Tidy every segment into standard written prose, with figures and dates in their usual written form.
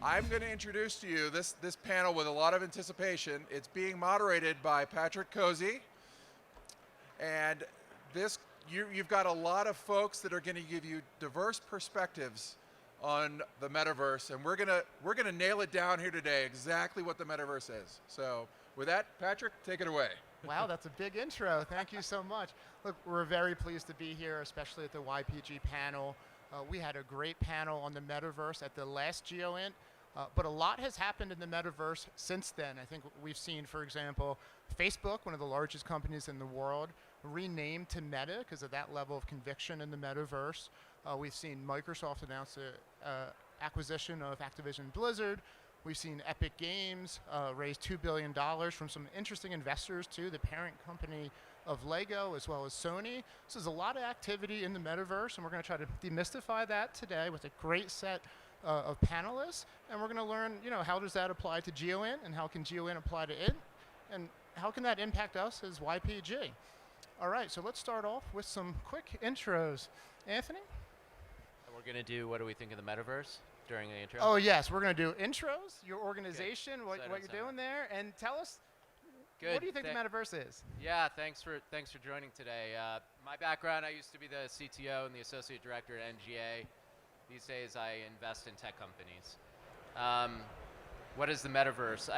I'm going to introduce to you this panel with a lot of anticipation. It's being moderated by Patrick Cozzi. And you've got a lot of folks that are going to give you diverse perspectives on the metaverse, and we're gonna nail it down here today, exactly what the metaverse is. So with that, Patrick, take it away. Wow, that's a big intro. Thank you so much. Look, we're very pleased to be here, especially at the YPG panel. We had a great panel on the metaverse at the last GEOINT, but a lot has happened in the metaverse since then. I think we've seen, for example, Facebook, one of the largest companies in the world, renamed to Meta because of that level of conviction in the metaverse. We've seen Microsoft announce an acquisition of Activision Blizzard. We've seen Epic Games raise $2 billion from some interesting investors too, the parent company of Lego as well as Sony. So there's a lot of activity in the metaverse, and we're going to try to demystify that today with a great set of panelists. And we're going to learn, how does that apply to GEOINT, and how can GEOINT apply to it, and how can that impact us as YPG? All right, so let's start off with some quick intros. Anthony? We're going to do what do we think of the metaverse during the intro? Oh, yes, we're going to do intros, your organization, what you're doing there, and tell us, what do you think the metaverse is? Yeah, thanks for joining today. My background, I used to be the CTO and the associate director at NGA. These days, I invest in tech companies. What is the metaverse?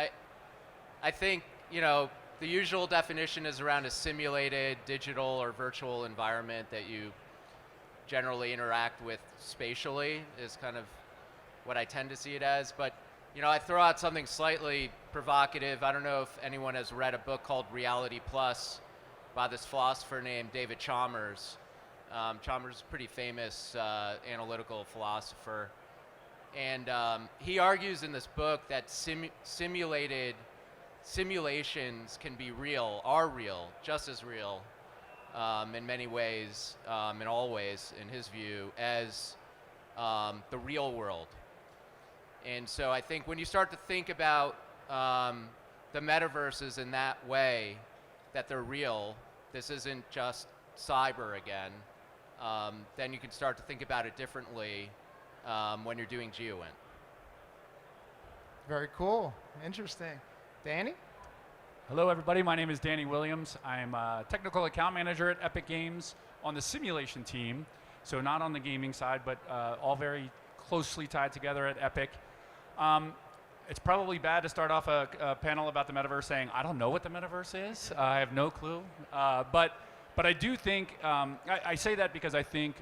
I think, the usual definition is around a simulated digital or virtual environment that you generally interact with spatially is kind of what I tend to see it as. But I throw out something slightly provocative. I don't know if anyone has read a book called Reality Plus by this philosopher named David Chalmers. Chalmers is a pretty famous analytical philosopher. And he argues in this book that simulations can be real, are real, just as real in many ways, in all ways, in his view, as the real world. And so I think when you start to think about the metaverses in that way, that they're real, this isn't just cyber again, then you can start to think about it differently when you're doing GEOINT. Very cool. Interesting. Danny? Hello, everybody. My name is Danny Williams. I'm a technical account manager at Epic Games on the simulation team. So not on the gaming side, but all very closely tied together at Epic. It's probably bad to start off a panel about the metaverse saying, I don't know what the metaverse is. I have no clue. But I do think, I say that because I think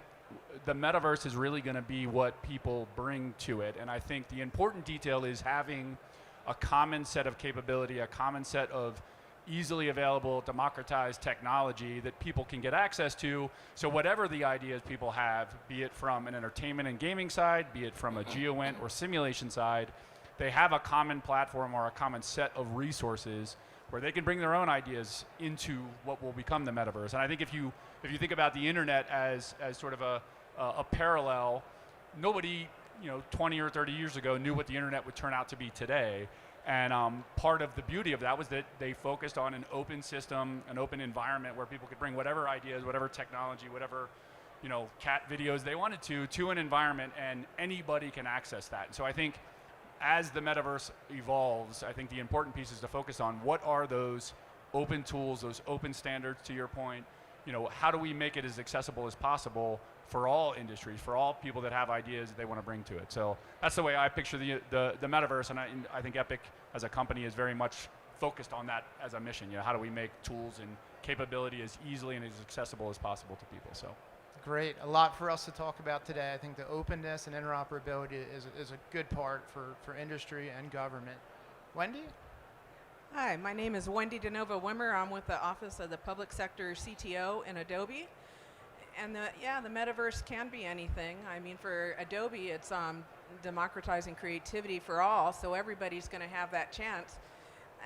the metaverse is really going to be what people bring to it. And I think the important detail is having a common set of capability, a common set of easily available, democratized technology that people can get access to. So whatever the ideas people have, be it from an entertainment and gaming side, be it from a GEOINT or simulation side, they have a common platform or a common set of resources where they can bring their own ideas into what will become the metaverse. And I think if you think about the internet as sort of a parallel, nobody 20 or 30 years ago knew what the internet would turn out to be today. And part of the beauty of that was that they focused on an open system, an open environment where people could bring whatever ideas, whatever technology, whatever cat videos they wanted to an environment, and anybody can access that. And so I think as the metaverse evolves, I think the important piece is to focus on what are those open tools, those open standards, to your point. How do we make it as accessible as possible for all industries, for all people that have ideas that they want to bring to it. So that's the way I picture the metaverse, and I think Epic as a company is very much focused on that as a mission. How do we make tools and capability as easily and as accessible as possible to people? So. Great. A lot for us to talk about today. I think the openness and interoperability is a good part for industry and government. Wendy? Hi, my name is Wendy Dinova-Wimmer. I'm with the Office of the Public Sector CTO in Adobe. And the metaverse can be anything. I mean, for Adobe, it's democratizing creativity for all, so everybody's going to have that chance.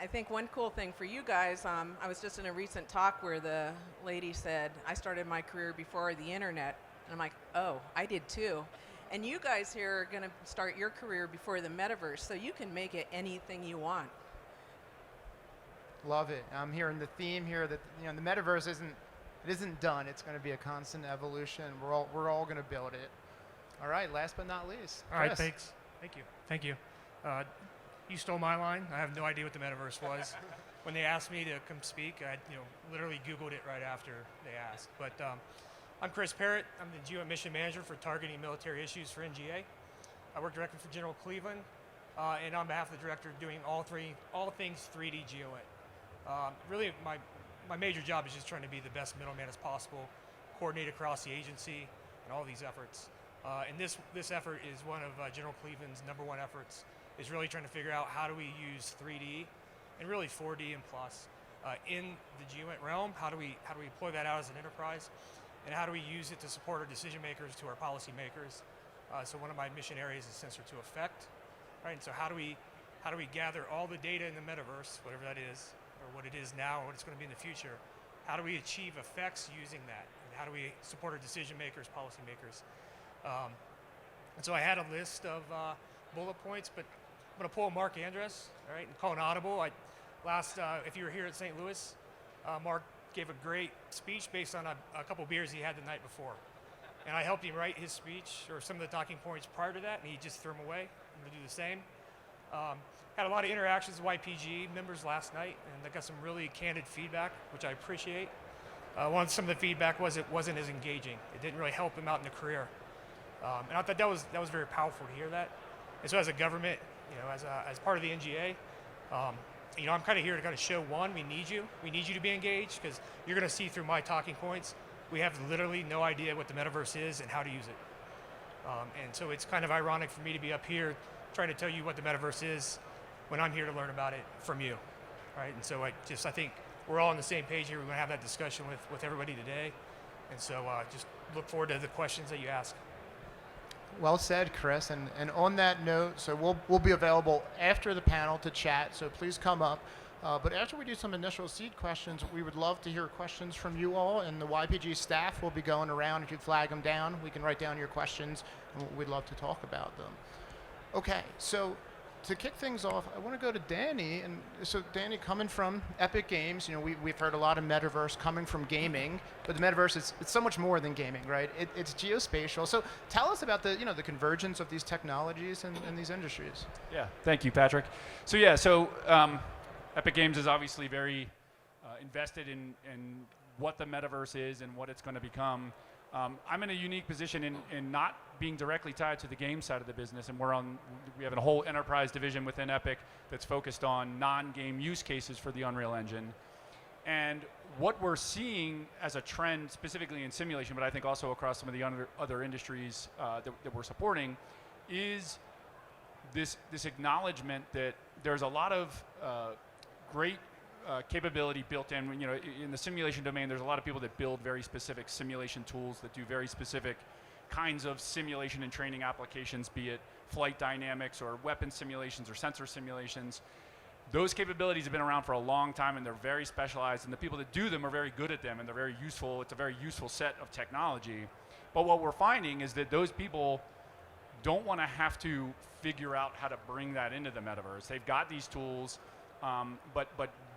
I think one cool thing for you guys, I was just in a recent talk where the lady said, I started my career before the internet. And I'm like, oh, I did too. And you guys here are going to start your career before the metaverse, so you can make it anything you want. Love it. I'm hearing the theme here that the metaverse isn't done. It's going to be a constant evolution. We're all going to build it. All right. Last but not least, All right. Thanks. Thank you. You stole my line. I have no idea what the Metaverse was. When they asked me to come speak, I literally Googled it right after they asked. But I'm Chris Parrett. I'm the GEOINT mission manager for targeting military issues for NGA. I work directly for General Cleveland, and on behalf of the director, doing all things 3D GEOINT. Really, my major job is just trying to be the best middleman as possible, coordinate across the agency and all these efforts. And this effort is one of General Cleveland's #1 efforts, is really trying to figure out how do we use 3D and really 4D and plus in the GEOINT realm. How do we deploy that out as an enterprise, and how do we use it to support our decision makers, to our policy makers? So one of my mission areas is sensor to effect, right? And so how do we gather all the data in the metaverse, whatever that is, or what it is now, or what it's going to be in the future? How do we achieve effects using that? And how do we support our decision makers, policy makers? And so I had a list of bullet points, but I'm going to pull Mark Andrus, all right, and call an audible. If you were here at St. Louis, Mark gave a great speech based on a couple beers he had the night before. And I helped him write his speech, or some of the talking points prior to that, and he just threw them away. I'm going to do the same. Had a lot of interactions with YPG members last night, and I got some really candid feedback, which I appreciate. Some of the feedback was it wasn't as engaging. It didn't really help him out in the career. And I thought that was very powerful to hear that. And so as a government, as part of the NGA, I'm kind of here to kind of show, one, we need you to be engaged, because you're going to see through my talking points, we have literally no idea what the metaverse is and how to use it. And so it's kind of ironic for me to be up here trying to tell you what the metaverse is when I'm here to learn about it from you, right? And so I think we're all on the same page here. We're going to have that discussion with everybody today. And so just look forward to the questions that you ask. Well said, Chris. And on that note, so we'll be available after the panel to chat, so please come up. But after we do some initial seed questions, we would love to hear questions from you all, and the YPG staff will be going around. If you flag them down, we can write down your questions, and we'd love to talk about them. Okay, so to kick things off, I want to go to Danny. And so Danny, coming from Epic Games, we've heard a lot of Metaverse coming from gaming, but the Metaverse it's so much more than gaming, right? It's geospatial. So tell us about the convergence of these technologies and these industries. Yeah, thank you, Patrick. So Epic Games is obviously very invested in what the Metaverse is and what it's going to become. I'm in a unique position in not being directly tied to the game side of the business, and we have a whole enterprise division within Epic that's focused on non-game use cases for the Unreal Engine. And what we're seeing as a trend, specifically in simulation, but I think also across some of the other industries that we're supporting, is this acknowledgement that there's a lot of great capability built in. In the simulation domain, there's a lot of people that build very specific simulation tools that do very specific kinds of simulation and training applications, be it flight dynamics or weapon simulations or sensor simulations. Those capabilities have been around for a long time, and they're very specialized, and the people that do them are very good at them, and they're very useful. It's a very useful set of technology. But what we're finding is that those people don't want to have to figure out how to bring that into the metaverse. They've got these tools, but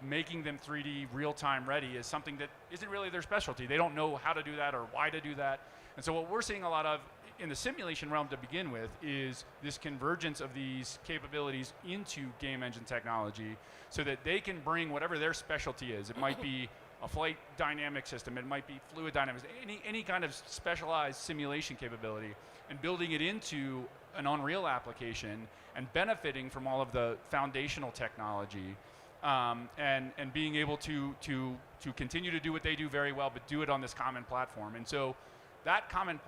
making them 3D real-time ready is something that isn't really their specialty. They don't know how to do that or why to do that. And so what we're seeing a lot of in the simulation realm to begin with is this convergence of these capabilities into game engine technology so that they can bring whatever their specialty is. It might be a flight dynamic system, it might be fluid dynamics, any kind of specialized simulation capability, and building it into an Unreal application and benefiting from all of the foundational technology, and being able to continue to do what they do very well, but do it on this common platform. And so that common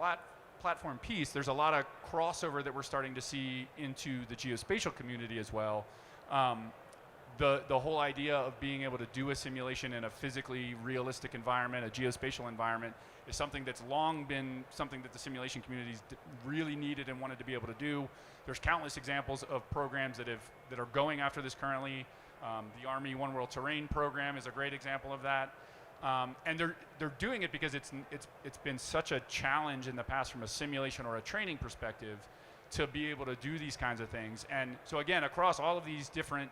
platform piece, there's a lot of crossover that we're starting to see into the geospatial community as well. The whole idea of being able to do a simulation in a physically realistic environment, a geospatial environment, is something that's long been something that the simulation communities really needed and wanted to be able to do. There's countless examples of programs that are going after this currently. The Army One World Terrain program is a great example of that. And they're doing it because it's been such a challenge in the past from a simulation or a training perspective to be able to do these kinds of things. And so again, across all of these different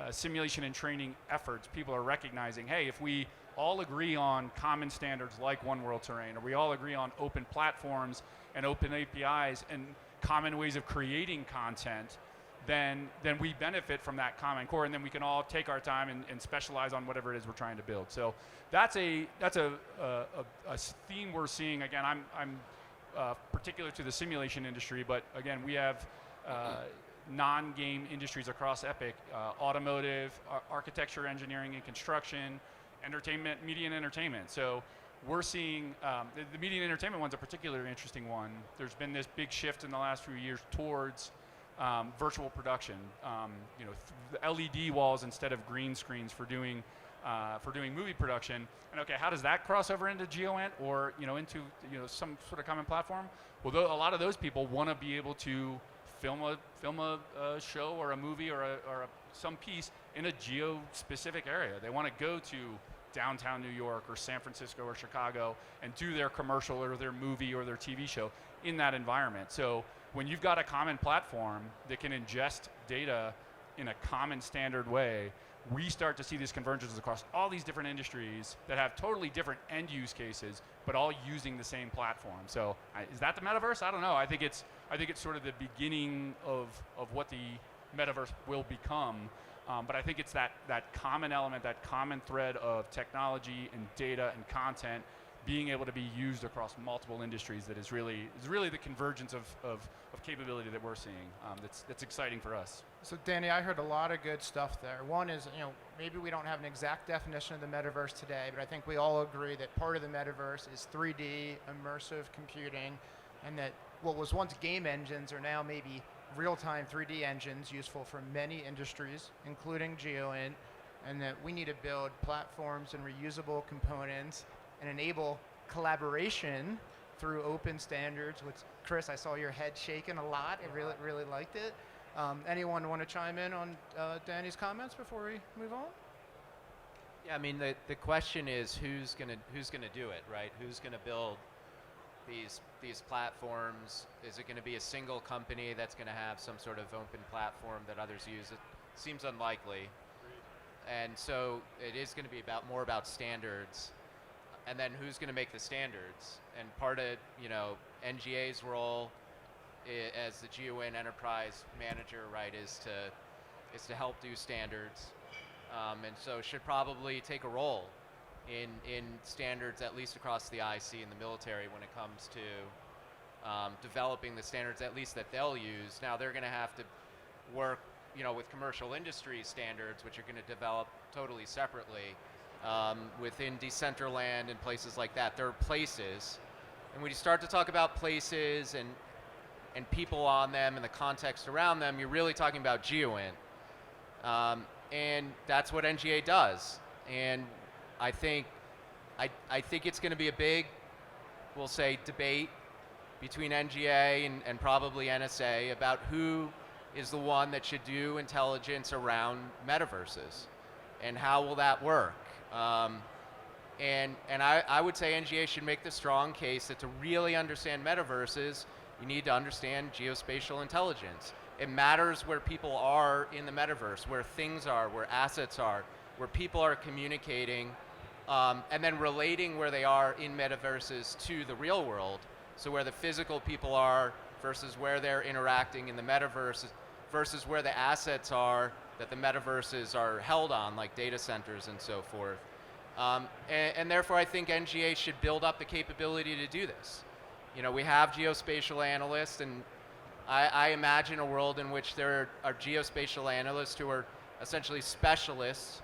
simulation and training efforts, people are recognizing, hey, if we all agree on common standards like One World Terrain, or we all agree on open platforms and open APIs and common ways of creating content, then we benefit from that common core, and then we can all take our time and specialize on whatever it is we're trying to build. So that's a theme we're seeing. Again, I'm particular to the simulation industry, but again, we have non-game industries across Epic: automotive, architecture, engineering, and construction, entertainment, media and entertainment. So we're seeing the media and entertainment one's a particularly interesting one. There's been this big shift in the last few years towards virtual production. The LED walls instead of green screens for doing movie production. And okay, how does that cross over into GEOINT or into some sort of common platform? Well, a lot of those people want to be able to film a show or a movie or some piece in a geo-specific area. They want to go to downtown New York or San Francisco or Chicago and do their commercial or their movie or their TV show in that environment. So when you've got a common platform that can ingest data in a common standard way, we start to see these convergences across all these different industries that have totally different end use cases, but all using the same platform. So is that the metaverse? I don't know. I think it's sort of the beginning of what the metaverse will become. But I think it's that common element, that common thread of technology and data and content being able to be used across multiple industries that is really the convergence of capability that we're seeing. That's exciting for us. So Danny, I heard a lot of good stuff there. One is, maybe we don't have an exact definition of the metaverse today, but I think we all agree that part of the metaverse is 3D, immersive computing, and that what was once game engines are now maybe real-time 3D engines useful for many industries, including GEOINT, and that we need to build platforms and reusable components and enable collaboration through open standards, which, Chris, I saw your head shaking a lot. I really liked it. Anyone want to chime in on Danny's comments before we move on? Yeah, I mean, the question is who's gonna do it, right? Who's gonna build these platforms? Is it going to be a single company that's going to have some sort of open platform that others use? It seems unlikely. And so it is going to be more about standards. And then who's going to make the standards? And part of NGA's role as the GEOINT enterprise manager, right, is to help do standards. And so should probably take a role in standards, at least across the IC and the military, when it comes to developing the standards, at least that they'll use. Now they're going to have to work, with commercial industry standards, which are going to develop totally separately within Decentraland and places like that. There are places, and when you start to talk about places and people on them and the context around them, you're really talking about GEOINT, and that's what NGA does. And I think it's going to be a big, we'll say, debate between NGA and probably NSA about who is the one that should do intelligence around metaverses and how will that work. And I would say NGA should make the strong case that to really understand metaverses, you need to understand geospatial intelligence. It matters where people are in the metaverse, where things are, where assets are, where people are communicating, and then relating where they are in metaverses to the real world. So where the physical people are versus where they're interacting in the metaverse versus where the assets are that the metaverses are held on, like data centers and so forth. And therefore, I think NGA should build up the capability to do this. We have geospatial analysts, and I imagine a world in which there are geospatial analysts who are essentially specialists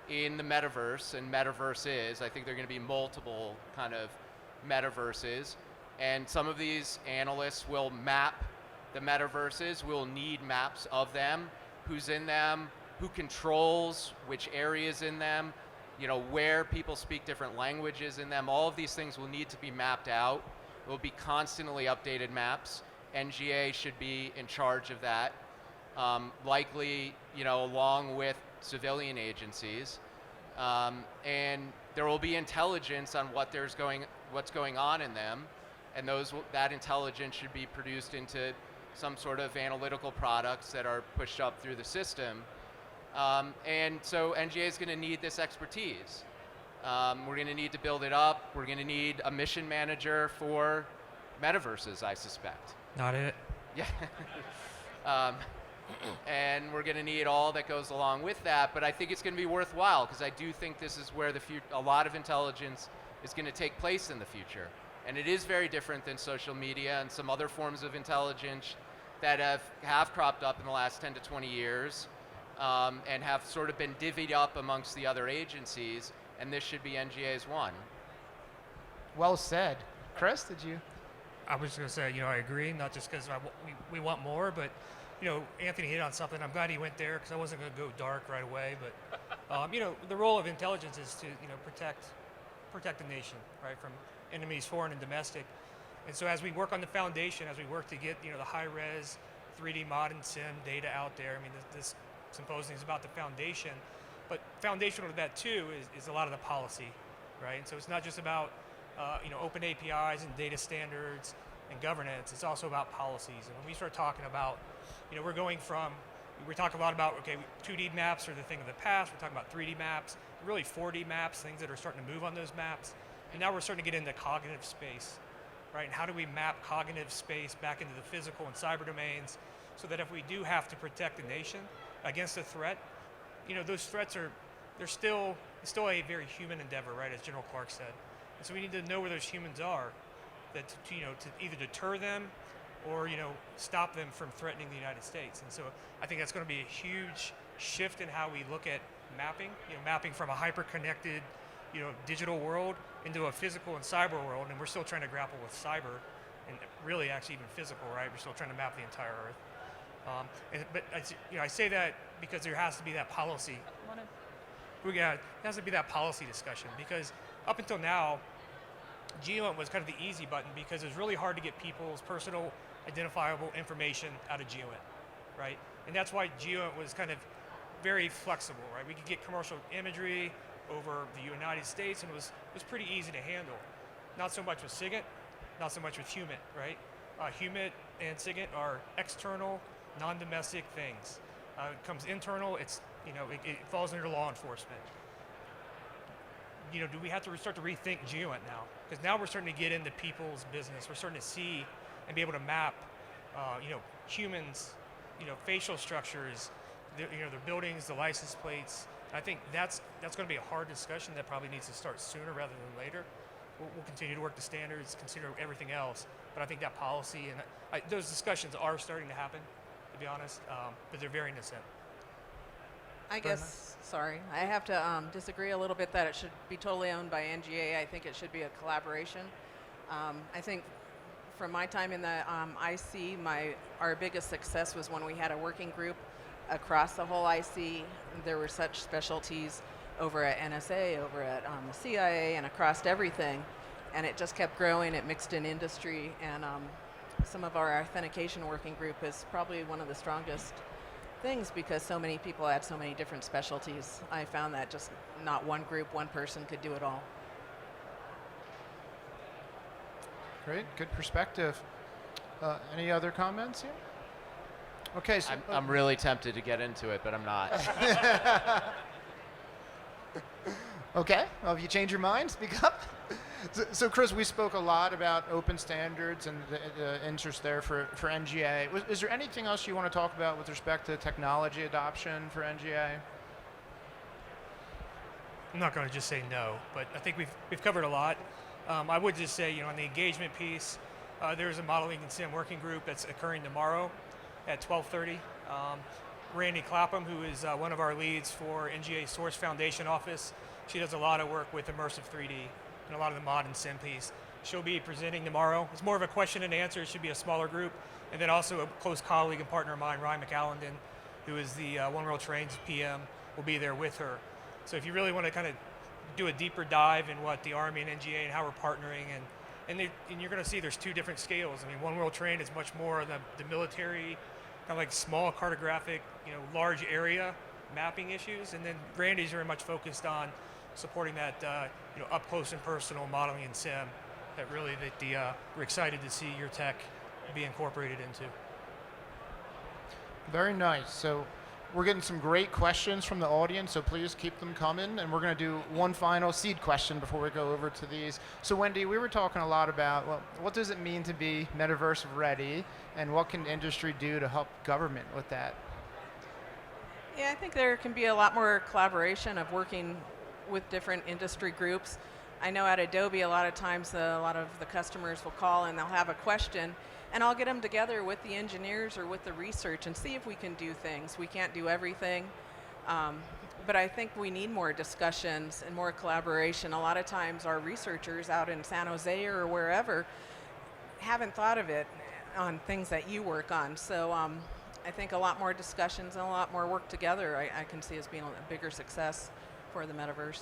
in the metaverse and metaverses. I think there are going to be multiple kind of metaverses, and some of these analysts will map the metaverses. We'll need maps of them, who's in them, who controls which areas in them, where people speak different languages in them. All of these things will need to be mapped out. Will be constantly updated maps. NGA should be in charge of that, likely, along with civilian agencies, and there will be intelligence on what's going on in them, and that intelligence should be produced into some sort of analytical products that are pushed up through the system, and so NGA is going to need this expertise. We're going to need to build it up. We're going to need a mission manager for metaverses, I suspect. Not it. Yeah. and we're going to need all that goes along with that. But I think it's going to be worthwhile because I do think this is where a lot of intelligence is going to take place in the future. And it is very different than social media and some other forms of intelligence that have cropped up in the last 10 to 20 years and have sort of been divvied up amongst the other agencies, and this should be NGA's one. Well said. Chris, did you? I was going to say, I agree, not just because we want more, but, Anthony hit on something. I'm glad he went there because I wasn't going to go dark right away. But, the role of intelligence is to, protect the nation, right, from enemies, foreign and domestic. And so as we work on the foundation, as we work to get, the high-res 3D mod and sim data out there, I mean, this symposium is about the foundation, but foundational to that, too, is a lot of the policy, right? And so it's not just about open APIs and data standards and governance. It's also about policies. And when we start talking about, we talk a lot about, 2D maps are the thing of the past. We're talking about 3D maps, really 4D maps, things that are starting to move on those maps. And now we're starting to get into cognitive space, right? And how do we map cognitive space back into the physical and cyber domains so that if we do have to protect the nation against a threat, those threats it's still a very human endeavor, right? As General Clark said. And so we need to know where those humans are, that to either deter them or stop them from threatening the United States. And so I think that's going to be a huge shift in how we look at mapping. Mapping from a hyper-connected, digital world into a physical and cyber world. And we're still trying to grapple with cyber, and really actually even physical, right? We're still trying to map the entire Earth. But I say that because there has to be that policy. It has to be that policy discussion because up until now, GEOINT was kind of the easy button because it was really hard to get people's personal identifiable information out of GEOINT, right? And that's why GEOINT was kind of very flexible, right? We could get commercial imagery over the United States, and it was pretty easy to handle. Not so much with SIGINT, not so much with HUMINT, right? HUMINT and SIGINT are external, non-domestic things. It comes internal, it falls under law enforcement. Do we have to start to rethink GEOINT now? Because now we're starting to get into people's business. We're starting to see and be able to map, humans, facial structures, their buildings, the license plates. I think that's going to be a hard discussion that probably needs to start sooner rather than later. We'll continue to work the standards, consider everything else, but I think that policy and those discussions are starting to happen, to be honest, but they're very nascent. I guess, sorry, I have to disagree a little bit that it should be totally owned by NGA. I think it should be a collaboration. I think from my time in the IC, our biggest success was when we had a working group across the whole IC. There were such specialties over at NSA, over at the CIA, and across everything. And it just kept growing. It mixed in industry. And some of our authentication working group is probably one of the strongest things because so many people had so many different specialties. I found that just not one group, one person could do it all. Great, good perspective. Any other comments here? Okay, so I'm really tempted to get into it, but I'm not. Okay, well, if you change your mind, speak up. So Chris, we spoke a lot about open standards and the interest there for NGA. Is there anything else you want to talk about with respect to technology adoption for NGA? I'm not going to just say no, but I think we've covered a lot. I would just say, on the engagement piece, there's a modeling and sim working group that's occurring tomorrow at 12:30. Randy Clapham, who is one of our leads for NGA Source Foundation Office, she does a lot of work with immersive 3D and a lot of the mod and sim piece. She'll be presenting tomorrow. It's more of a question and answer. It should be a smaller group. And then also a close colleague and partner of mine, Ryan McAllendon, who is the One World Trains PM, will be there with her. So if you really want to kind of do a deeper dive in what the Army and NGA and how we're partnering, and you're going to see there's two different scales. I mean, One World Train is much more the military, kind of like small cartographic, large area mapping issues, and then Randy's very much focused on supporting that, up close and personal modeling and sim. That really we're excited to see your tech be incorporated into. Very nice. So we're getting some great questions from the audience, so please keep them coming. And we're going to do one final seed question before we go over to these. So Wendy, we were talking a lot about, well, what does it mean to be metaverse ready, and what can industry do to help government with that? Yeah, I think there can be a lot more collaboration of working with different industry groups. I know at Adobe a lot of times a lot of the customers will call and they'll have a question, and I'll get them together with the engineers or with the research and see if we can do things. We can't do everything, but I think we need more discussions and more collaboration. A lot of times our researchers out in San Jose or wherever haven't thought of it on things that you work on. So I think a lot more discussions and a lot more work together I can see as being a bigger success for the metaverse.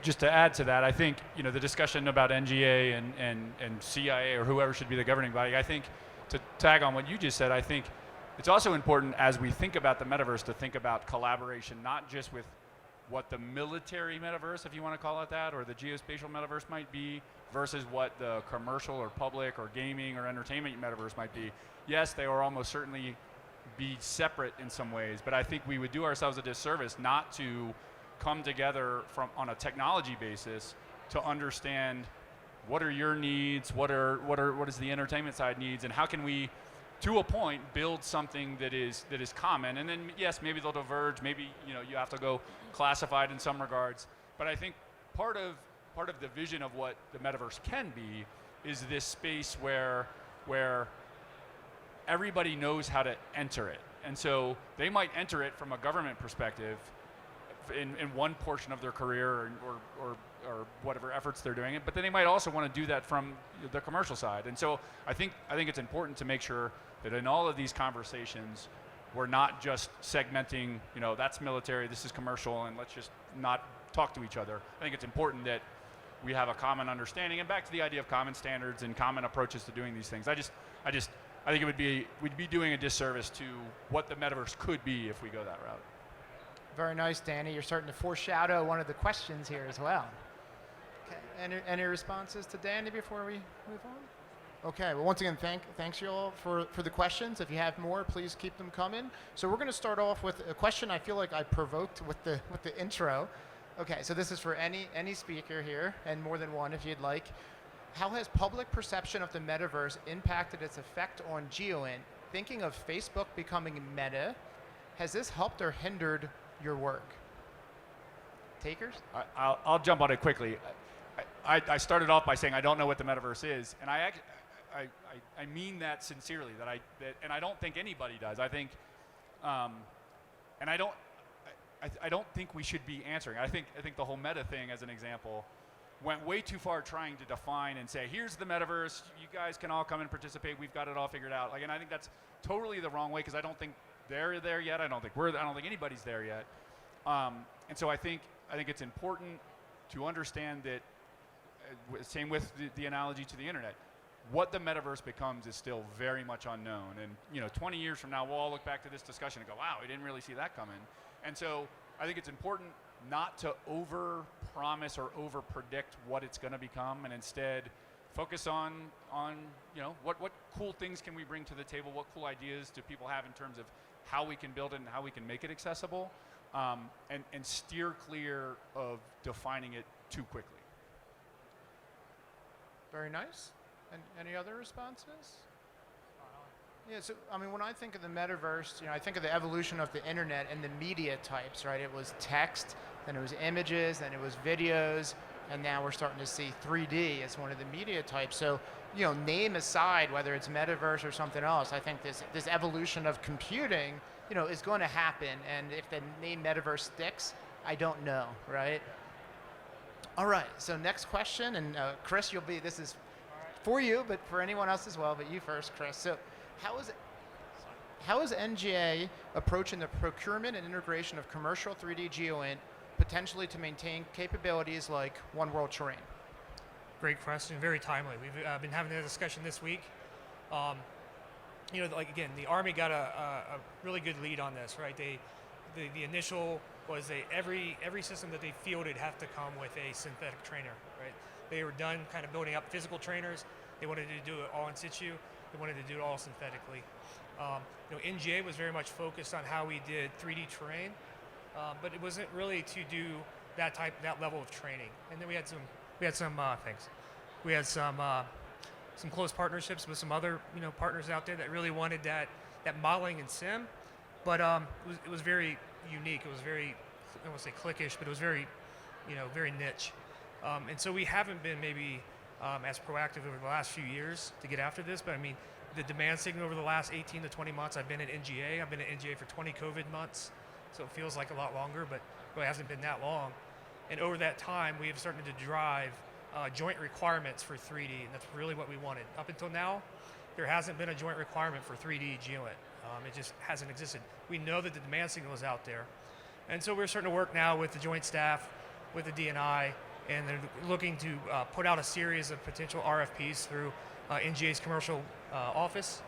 Just to add to that, I think the discussion about NGA and CIA or whoever should be the governing body, I think to tag on what you just said, I think it's also important as we think about the metaverse to think about collaboration, not just with what the military metaverse, if you want to call it that, or the geospatial metaverse might be, versus what the commercial or public or gaming or entertainment metaverse might be. Yes, they are almost certainly be separate in some ways, but I think we would do ourselves a disservice not to come together on a technology basis to understand what are your needs, what is the entertainment side needs, and how can we, to a point, build something that is common. And then yes, maybe they'll diverge. Maybe you have to go classified in some regards. But I think part of the vision of what the metaverse can be is this space where everybody knows how to enter it. And so they might enter it from a government perspective in one portion of their career or whatever efforts they're doing it, but then they might also want to do that from the commercial side. And so I think it's important to make sure that in all of these conversations, we're not just segmenting, that's military, this is commercial, and let's just not talk to each other. I think it's important that we have a common understanding, and back to the idea of common standards and common approaches to doing these things. I think we'd be doing a disservice to what the metaverse could be if we go that route. Very nice, Danny. You're starting to foreshadow one of the questions here as well. Okay. Any responses to Danny before we move on? Okay. Well, once again, thanks you all for the questions. If you have more, please keep them coming. So we're going to start off with a question I feel like I provoked with the intro. Okay. So this is for any speaker here, and more than one if you'd like. How has public perception of the metaverse impacted its effect on GEOINT? Thinking of Facebook becoming Meta, has this helped or hindered your work? Takers? I'll jump on it quickly. I started off by saying I don't know what the metaverse is, and I mean that sincerely. And I don't think anybody does. I think, and I don't think we should be answering. I think the whole meta thing, as an example, went way too far trying to define and say, here's the metaverse. You guys can all come and participate. We've got it all figured out. And I think that's totally the wrong way, because I don't think they're there yet. I don't think anybody's there yet. And so I think it's important to understand that, same with the analogy to the internet, what the metaverse becomes is still very much unknown. And 20 years from now, we'll all look back to this discussion and go, wow, we didn't really see that coming. And so I think it's important not to over-promise or over-predict what it's going to become, and instead focus on what cool things can we bring to the table, what cool ideas do people have in terms of how we can build it and how we can make it accessible, and steer clear of defining it too quickly. Very nice. And any other responses? Yeah, so when I think of the metaverse, I think of the evolution of the internet and the media types, right? It was text, then it was images, then it was videos, and now we're starting to see 3D as one of the media types. So, name aside, whether it's metaverse or something else, I think this evolution of computing, is going to happen. And if the name metaverse sticks, I don't know, right? All right, so next question, and Chris, this is for you, but for anyone else as well, but you first, Chris. So how is NGA approaching the procurement and integration of commercial 3D GEOINT potentially to maintain capabilities like one world terrain? Great question, very timely. We've been having a discussion this week. Again, the Army got a really good lead on this, right? The initial was every system that they fielded have to come with a synthetic trainer, right? They were done kind of building up physical trainers. They wanted to do it all in situ. They wanted to do it all synthetically. NGA was very much focused on how we did 3D terrain, but it wasn't really to do that level of training. And then we had some close partnerships with some other partners out there that really wanted that modeling in sim, But it was very unique. It was very, I don't want to say cliquish, but it was very, very niche. And so we haven't been maybe as proactive over the last few years to get after this. But I mean, the demand signal over the last 18 to 20 months, I've been at NGA. I've been at NGA for 20 COVID months. So it feels like a lot longer, but it really hasn't been that long. And over that time, we have started to drive joint requirements for 3D, and that's really what we wanted. Up until now, there hasn't been a joint requirement for 3D GeoInt. It just hasn't existed. We know that the demand signal is out there. And so we're starting to work now with the joint staff, with the D&I, and they're looking to put out a series of potential RFPs through NGA's commercial office.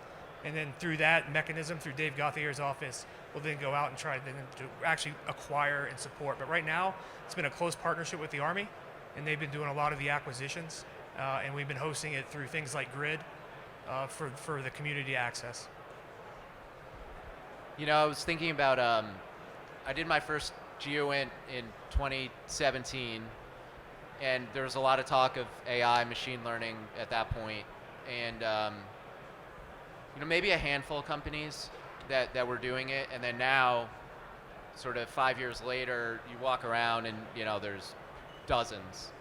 And then through that mechanism, through Dave Gauthier's office, we'll then go out and try to actually acquire and support. But right now, it's been a close partnership with the Army, and they've been doing a lot of the acquisitions, and we've been hosting it through things like Grid for the community access. I was thinking about, I did my first GeoInt in 2017, and there was a lot of talk of AI, machine learning at that point, and maybe a handful of companies that were doing it, and then now, sort of 5 years later, you walk around and there's dozens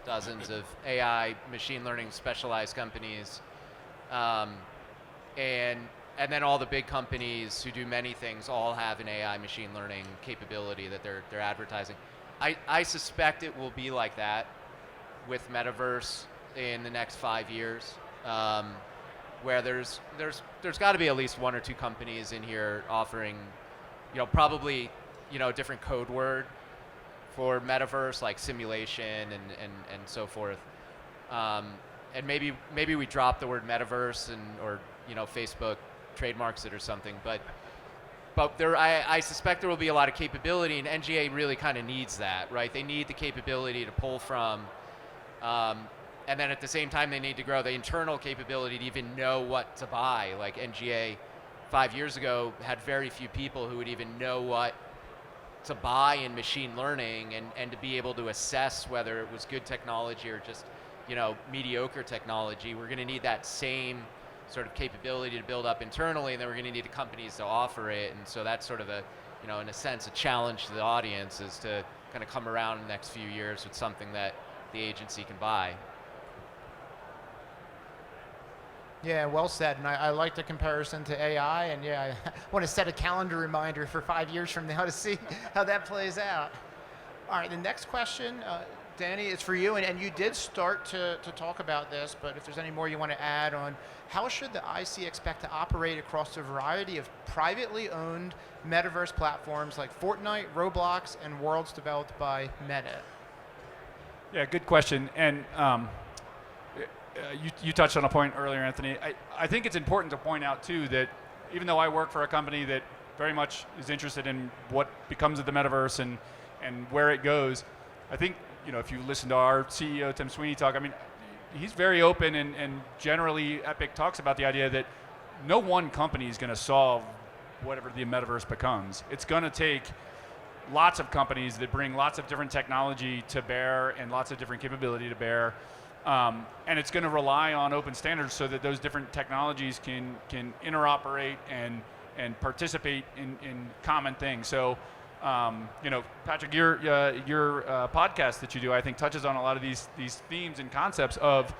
of AI, machine learning specialized companies, and then all the big companies who do many things all have an AI machine learning capability that they're advertising. I suspect it will be like that with Metaverse in the next 5 years, where there's got to be at least one or two companies in here offering, probably, a different code word for Metaverse, like simulation and so forth. And maybe we drop the word Metaverse or Facebook trademarks it or something, but I suspect there will be a lot of capability, and NGA really kind of needs that, right? They need the capability to pull from, and then at the same time they need to grow the internal capability to even know what to buy. Like NGA 5 years ago had very few people who would even know what to buy in machine learning, and to be able to assess whether it was good technology or just mediocre technology. We're going to need that same sort of capability to build up internally, and then we're going to need the companies to offer it. And so that's sort of a, in a sense, a challenge to the audience, is to kind of come around in the next few years with something that the agency can buy. Yeah, well said. And I like the comparison to AI. And yeah, I want to set a calendar reminder for 5 years from now to see how that plays out. All right, the next question, Danny, is for you. And you did start to talk about this, but if there's any more you want to add on, how should the IC expect to operate across a variety of privately owned metaverse platforms like Fortnite, Roblox, and worlds developed by Meta? Yeah, good question. And you touched on a point earlier, Anthony. I think it's important to point out, too, that even though I work for a company that very much is interested in what becomes of the metaverse and where it goes, I think, if you listen to our CEO, Tim Sweeney, talk, I mean, he's very open, and generally Epic talks about the idea that no one company is going to solve whatever the metaverse becomes. It's going to take lots of companies that bring lots of different technology to bear and lots of different capability to bear. And it's going to rely on open standards so that those different technologies can interoperate and participate in common things. So, Patrick, your podcast that you do, I think, touches on a lot of these themes and concepts of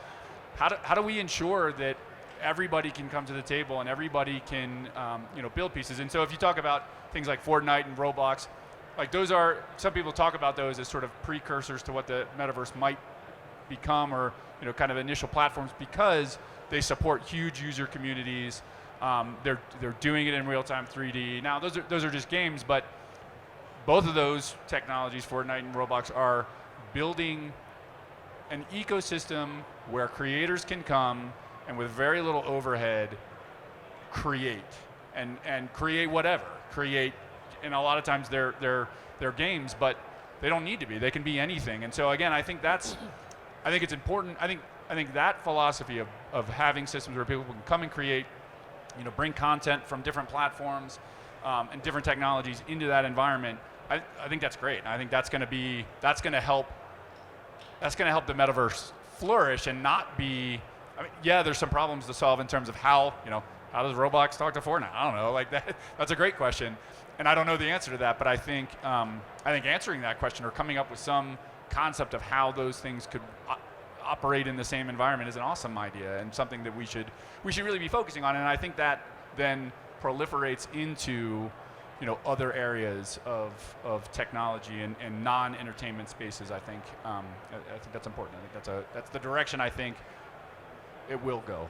how do we ensure that everybody can come to the table and everybody can build pieces. And so if you talk about things like Fortnite and Roblox, like those are, some people talk about those as sort of precursors to what the metaverse might become, or kind of initial platforms, because they support huge user communities. They're doing it in real-time 3D. Now those are just games, but both of those technologies, Fortnite and Roblox, are building an ecosystem where creators can come and with very little overhead create and create whatever. And a lot of times they're games, but they don't need to be. They can be anything. And so again, I think it's important. I think that philosophy of having systems where people can come and create, bring content from different platforms and different technologies into that environment. I think that's great. I think that's going to help the metaverse flourish and not be. I mean, yeah, there's some problems to solve in terms of how how does Roblox talk to Fortnite? I don't know. Like that. That's a great question, and I don't know the answer to that. But I think answering that question or coming up with some concept of how those things could operate in the same environment is an awesome idea and something that we should really be focusing on. And I think that then proliferates into other areas of technology and non-entertainment spaces. I think that's important. I think that's the direction I think it will go.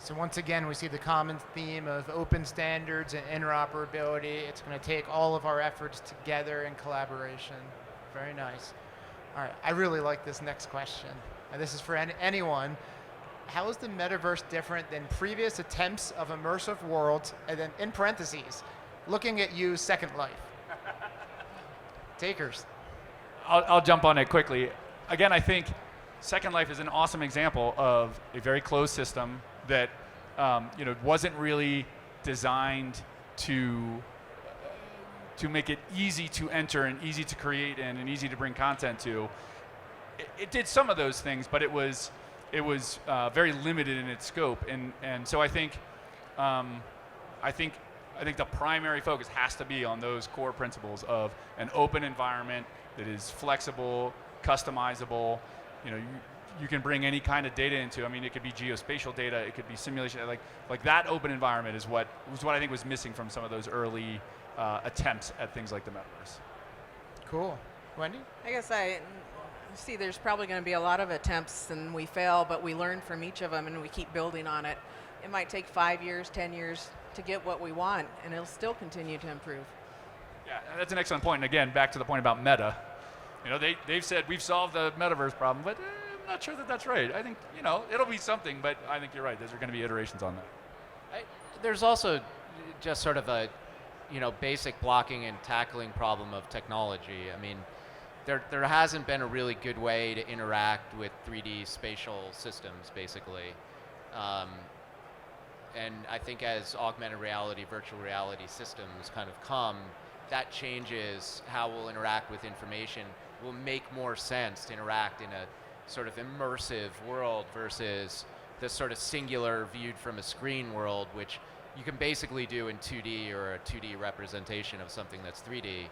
So once again, we see the common theme of open standards and interoperability. It's going to take all of our efforts together in collaboration. Very nice. All right, I really like this next question. And this is for anyone. How is the metaverse different than previous attempts of immersive worlds? And then in parentheses, looking at you, Second Life. Takers. I'll jump on it quickly. Again, I think Second Life is an awesome example of a very closed system that wasn't really designed to make it easy to enter and easy to create in and easy to bring content to. It did some of those things, but it was very limited in its scope, and so I think the primary focus has to be on those core principles of an open environment that is flexible, customizable. You can bring any kind of data into. I mean, it could be geospatial data, it could be simulation. Like that open environment is what I think was missing from some of those early attempts at things like the metaverse. Cool. Wendy? I guess I see there's probably going to be a lot of attempts and we fail, but we learn from each of them and we keep building on it. It might take 5 years, 10 years to get what we want, and it'll still continue to improve. Yeah, that's an excellent point. And again, back to the point about meta. They've said we've solved the metaverse problem, but I'm not sure that that's right. I think, it'll be something, but I think you're right. There's going to be iterations on that. There's also just sort of a basic blocking and tackling problem of technology. I mean, there hasn't been a really good way to interact with 3D spatial systems, basically. And I think as augmented reality, virtual reality systems kind of come, that changes how we'll interact with information. It will make more sense to interact in a sort of immersive world versus this sort of singular viewed from a screen world, which you can basically do in 2D or a 2D representation of something that's 3D.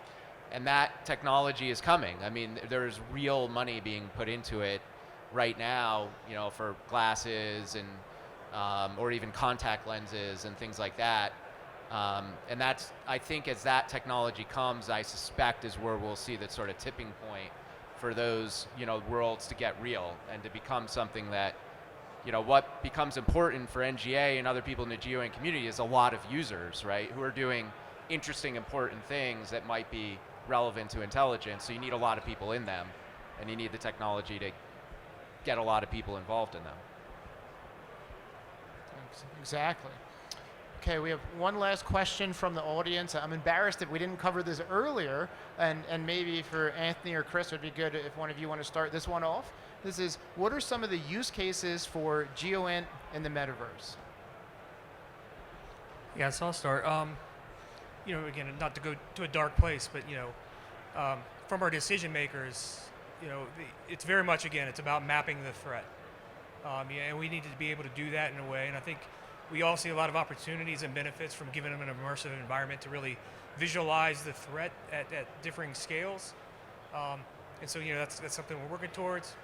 And that technology is coming. I mean, there's real money being put into it right now, for glasses and or even contact lenses and things like that. And that's, I think as that technology comes, I suspect is where we'll see that sort of tipping point for those, worlds to get real and to become something that, what becomes important for NGA and other people in the GEOINT community is a lot of users, right, who are doing interesting, important things that might be relevant to intelligence. So you need a lot of people in them, and you need the technology to get a lot of people involved in them. Exactly. Okay, we have one last question from the audience. I'm embarrassed that we didn't cover this earlier, and maybe for Anthony or Chris, it would be good if one of you want to start this one off. This is, what are some of the use cases for GEOINT in the metaverse? Yeah, so I'll start. Again, not to go to a dark place, but from our decision makers, it's very much, again, it's about mapping the threat. And we need to be able to do that in a way, and I think we all see a lot of opportunities and benefits from giving them an immersive environment to really visualize the threat at differing scales. And so, that's something we're working towards.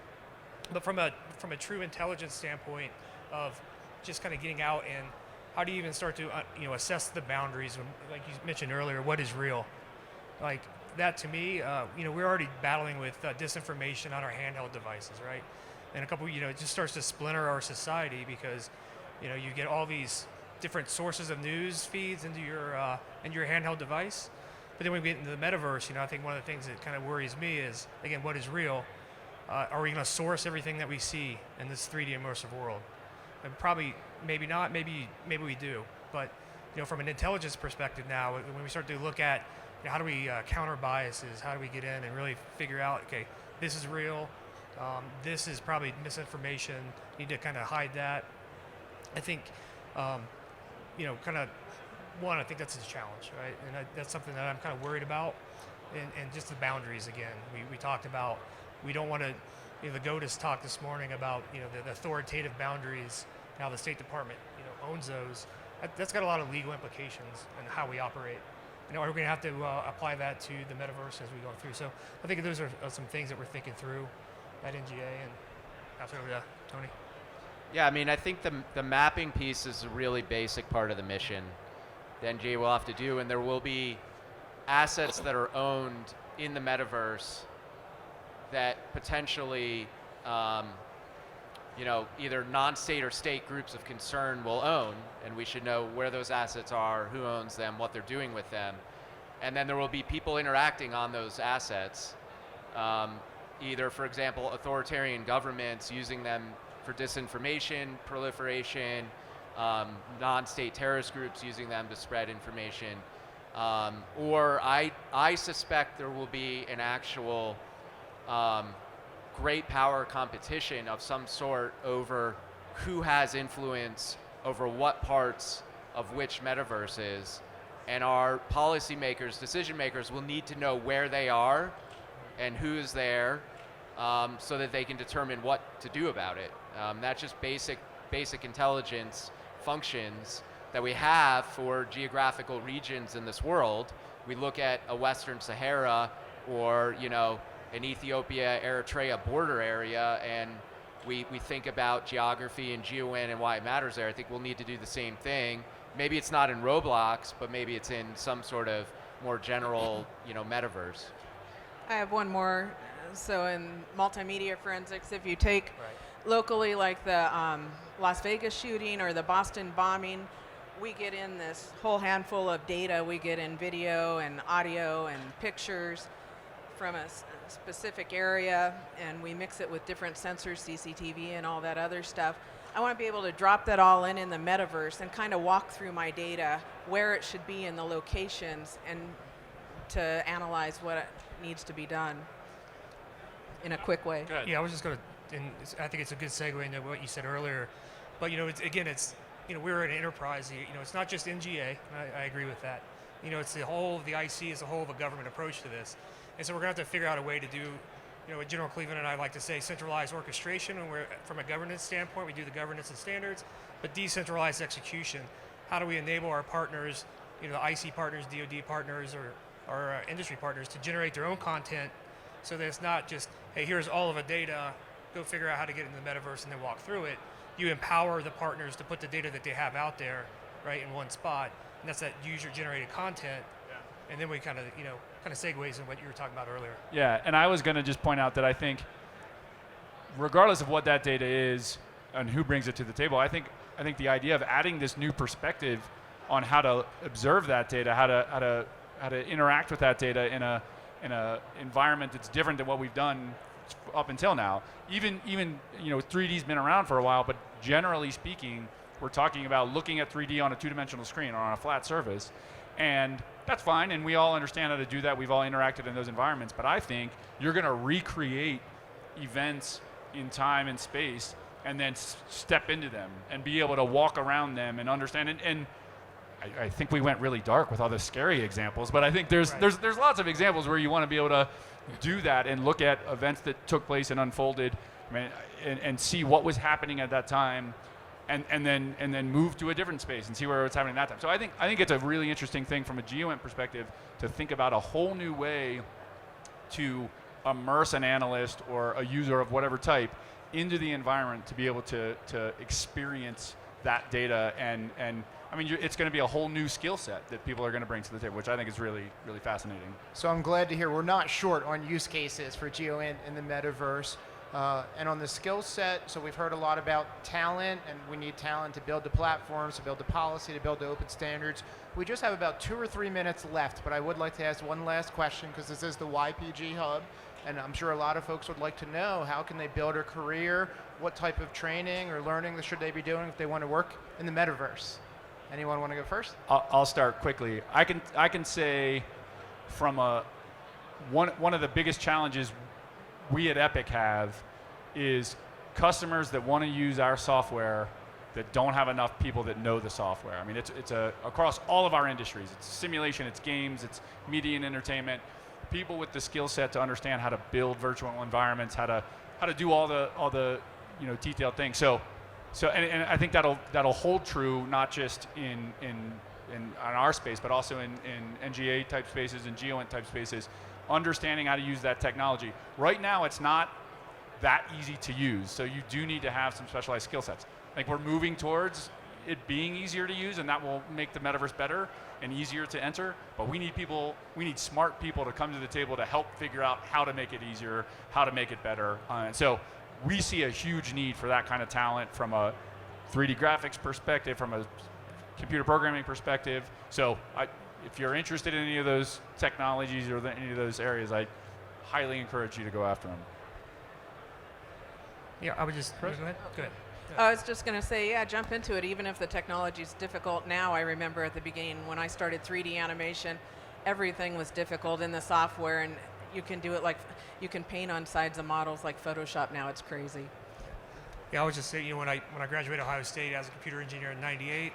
But from a true intelligence standpoint of just kind of getting out, and how do you even start to assess the boundaries? Like you mentioned earlier, what is real? Like that to me, we're already battling with disinformation on our handheld devices, right? And it just starts to splinter our society because you get all these different sources of news feeds into your handheld device. But then when we get into the metaverse, I think one of the things that kind of worries me is, again, what is real? Are we going to source everything that we see in this 3D immersive world? And probably, maybe not, maybe we do. But from an intelligence perspective now, when we start to look at how do we counter biases, how do we get in and really figure out, okay, this is real, this is probably misinformation, need to kind of hide that. I think, I think that's a challenge, right? And that's something that I'm kind of worried about, and just the boundaries again. We talked about, we don't want to, the GOTUS talked this morning about, the authoritative boundaries, how the State Department, owns those, that's got a lot of legal implications and how we operate. Are we going to have to apply that to the metaverse as we go through? So I think those are some things that we're thinking through at NGA, and pass it over to Tony. Yeah, I mean, I think the mapping piece is a really basic part of the mission that NGA will have to do, and there will be assets that are owned in the metaverse that potentially, either non-state or state groups of concern will own, and we should know where those assets are, who owns them, what they're doing with them. And then there will be people interacting on those assets, either, for example, authoritarian governments using them for disinformation, proliferation, non-state terrorist groups using them to spread information, or I suspect there will be an actual great power competition of some sort over who has influence over what parts of which metaverse is, and our policymakers, decision makers will need to know where they are and who's there, so that they can determine what to do about it. That's just basic intelligence functions that we have for geographical regions in this world. We look at a Western Sahara or an Ethiopia-Eritrea border area, and we think about geography and GEOINT and why it matters there. I think we'll need to do the same thing. Maybe it's not in Roblox, but maybe it's in some sort of more general, metaverse. I have one more. So in multimedia forensics, if you take locally, like the Las Vegas shooting or the Boston bombing, we get in this whole handful of data. We get in video and audio and pictures from a specific area, and we mix it with different sensors, CCTV and all that other stuff. I want to be able to drop that all in the metaverse and kind of walk through my data, where it should be in the locations, and to analyze what needs to be done in a quick way. Good. Yeah, I was just going to, and I think it's a good segue into what you said earlier. But we're an enterprise. It's not just NGA. I agree with that. It's the whole of the IC is the whole of a government approach to this. And so we're going to have to figure out a way to do, what General Cleveland and I like to say, centralized orchestration. And from a governance standpoint, we do the governance and standards, but decentralized execution. How do we enable our partners, the IC partners, DoD partners, or our industry partners to generate their own content, so that it's not just, hey, here's all of the data, go figure out how to get into the metaverse and then walk through it. You empower the partners to put the data that they have out there, right, in one spot, and that's that user-generated content. And then we kind of segues in what you were talking about earlier. Yeah, and I was going to just point out that I think, regardless of what that data is and who brings it to the table, I think the idea of adding this new perspective on how to observe that data, how to interact with that data in a environment that's different than what we've done up until now. Even 3D's been around for a while, but generally speaking, we're talking about looking at 3D on a two-dimensional screen or on a flat surface, and that's fine, and we all understand how to do that. We've all interacted in those environments, but I think you're going to recreate events in time and space and then step into them and be able to walk around them and understand it. And I think we went really dark with all the scary examples, but I think there's lots of examples where you want to be able to do that and look at events that took place and unfolded, and see what was happening at that time, and then move to a different space and see where it's happening at that time. So I think it's a really interesting thing from a GEOINT perspective to think about a whole new way to immerse an analyst or a user of whatever type into the environment to be able to experience that data, and it's going to be a whole new skill set that people are going to bring to the table, which I think is really, really fascinating. So I'm glad to hear we're not short on use cases for GEOINT in the metaverse. And on the skill set, so we've heard a lot about talent, and we need talent to build the platforms, to build the policy, to build the open standards. We just have about 2 or 3 minutes left, but I would like to ask one last question, because this is the YPG Hub, and I'm sure a lot of folks would like to know, how can they build a career? What type of training or learning should they be doing if they want to work in the metaverse? Anyone want to go first? I'll start quickly. I can say from one of the biggest challenges we at Epic have is customers that want to use our software that don't have enough people that know the software. I mean, it's across all of our industries. It's simulation, it's games, it's media and entertainment. People with the skill set to understand how to build virtual environments, how to do all the detailed things. So So, and I think that'll hold true not just in our space, but also in NGA type spaces and GEOINT type spaces, understanding how to use that technology. Right now, it's not that easy to use, so you do need to have some specialized skill sets. Like, we're moving towards it being easier to use, and that will make the metaverse better and easier to enter, but we need smart people to come to the table to help figure out how to make it easier, how to make it better. And so we see a huge need for that kind of talent from a 3D graphics perspective, from a computer programming perspective. So if you're interested in any of those technologies or any of those areas, I highly encourage you to go after them. Yeah, I would just, go ahead. Go ahead. I was just going to say, yeah, jump into it, even if the technology is difficult now. I remember at the beginning when I started 3D animation, everything was difficult in the software, and you can do it like, you can paint on sides of models like Photoshop now. It's crazy. Yeah, I was just saying, when I graduated Ohio State as a computer engineer in '98,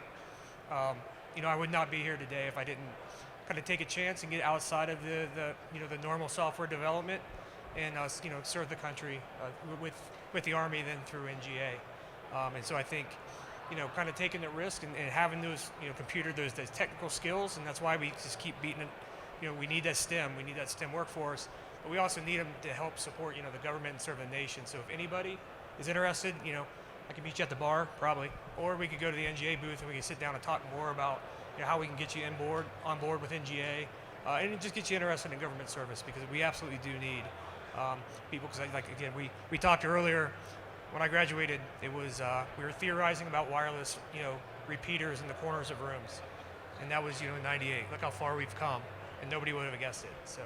I would not be here today if I didn't kind of take a chance and get outside of the normal software development and serve the country with the Army, then through NGA. And so I think, kind of taking the risk and having those, those technical skills, and that's why we just keep beating it. We need that STEM workforce, but we also need them to help support, the government and serve the nation. So if anybody is interested, I can meet you at the bar, probably, or we could go to the NGA booth and we can sit down and talk more about how we can get you on board with NGA, and it just get you interested in government service, because we absolutely do need people. Because again, we talked earlier. When I graduated, it was we were theorizing about wireless, repeaters in the corners of rooms, and that was in '98. Look how far we've come, and nobody would have guessed it. So.